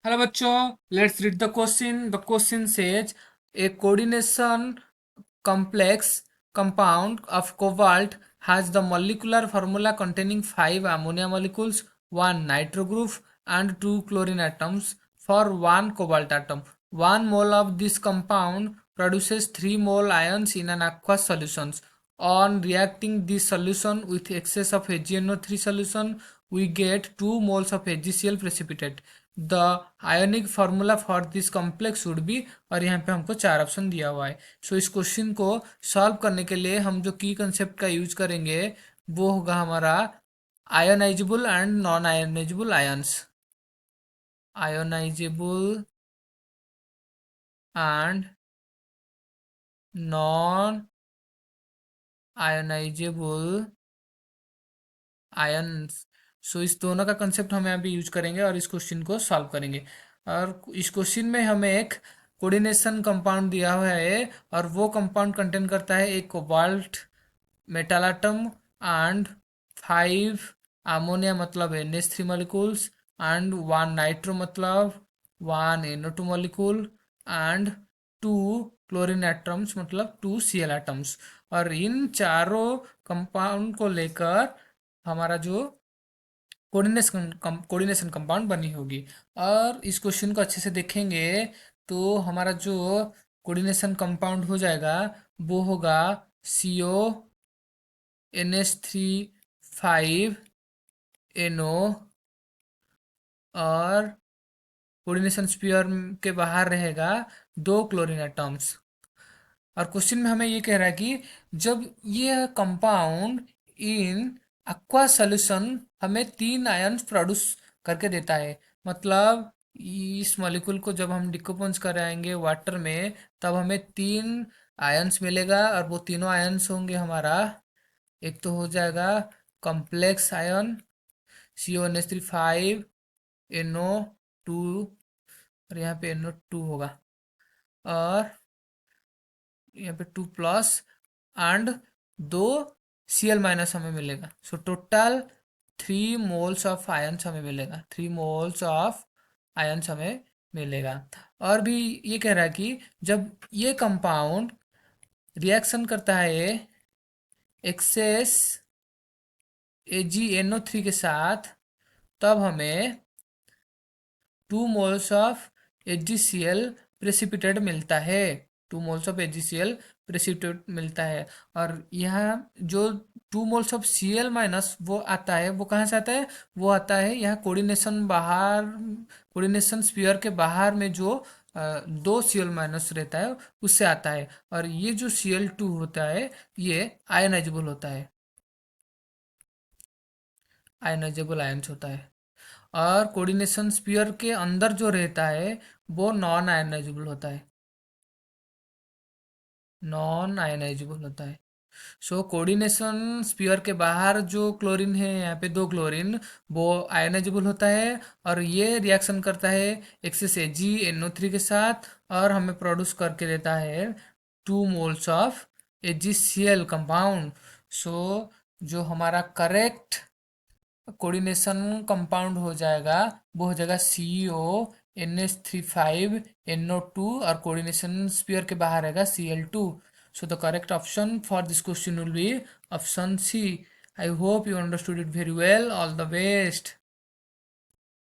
Hello bachcho, let's read the question. The question says a coordination complex compound of cobalt has the molecular formula containing 5 ammonia molecules, 1 nitro group and 2 chlorine atoms for 1 cobalt atom. 1 mole of this compound produces 3 mole ions in an aqueous solution. On reacting this solution with excess of HgNO3 solution, we get 2 moles of HgCl precipitate. The ionic formula for this complex would be, और यहाँ पे हमको 4 option दिया हुआ है. सो इस question को solve करने के लिए हम जो की कंसेप्ट का यूज करेंगे वो होगा हमारा ionizable and non ionizable ions. Ionizable and non ionizable ions. So इस दोनों का कंसेप्ट हम यहाँ पे यूज करेंगे और इस क्वेश्चन को सॉल्व करेंगे. और इस क्वेश्चन में हमें एक कोऑर्डिनेशन कंपाउंड दिया हुआ है और वो कंपाउंड कंटेन करता है एक cobalt metal atom and 5 ammonia मतलब NH3 molecules एंड 1 नाइट्रो मतलब 1 NO2 molecule and 2 chlorine atoms मतलब 2 Cl एटम्स. और इन चारों कंपाउंड को लेकर हमारा जो कोऑर्डिनेशन कंपाउंड बनी होगी. और इस क्वेश्चन को अच्छे से देखेंगे तो हमारा जो कोऑर्डिनेशन कंपाउंड हो जाएगा वो होगा CO NH3 5 NO. और कोऑर्डिनेशन स्फीयर के बाहर रहेगा 2 क्लोरीन एटम्स. और क्वेश्चन में हमें ये कह रहा है कि जब ये कंपाउंड इन aqua सॉल्यूशन हमें 3 आयन्स प्रोड्यूस करके देता है. मतलब इस मॉलिक्यूल को जब हम डिकम्पोज कराएंगे वाटर में तब हमें 3 आयन्स मिलेगा और वो तीनों आयन्स होंगे हमारा. एक तो हो जाएगा complex ion CO NH3 5 NO2 और यहाँ पे NO2 होगा और यहाँ पे 2 प्लस एंड 2 Cl- हमें मिलेगा. So total 3 moles of ions हमें मिलेगा. 3 मोल्स ऑफ आयंस हमें मिलेगा. और भी ये कह रहा है कि जब ये कंपाउंड रिएक्शन करता है एक्सेस AgNO3 के साथ तब हमें 2 मोल्स ऑफ HgCl प्रेसिपिटेट मिलता है. 2 मोल्स ऑफ HgCl प्रेसिपिटेट मिलता है. और यहाँ जो 2 मोल्स ऑफ Cl- वो आता है वो कहाँ से आता है? वो आता है यहाँ कोऑर्डिनेशन स्फीयर के बाहर में जो 2 Cl- रहता है उससे आता है. और ये जो Cl2 होता है ये आयनाइजेबल होता है. आयनाइजेबल आयंस होता है. और कोऑर्डिनेशन स्फीयर के अंदर जो रहता है वो नॉन आयनाइजेबल होता है. नॉन आयनाइजेबल होता है. सो कोऑर्डिनेशन स्फीयर के बाहर जो क्लोरीन है यहाँ पे 2 क्लोरीन वो आयनाइजेबल होता है और ये रिएक्शन करता है एक्सेस AgNO3 के साथ और हमें प्रोड्यूस करके देता है 2 मोल्स ऑफ HgCl कंपाउंड. सो जो हमारा करेक्ट कोऑर्डिनेशन कंपाउंड हो जाएगा वो हो जाएगा CO NH3 5 NO2 और कोऑर्डिनेशन स्फीयर के बाहर रहेगा Cl2. So the correct option for this question will be option C. I hope you understood it very well. All the best.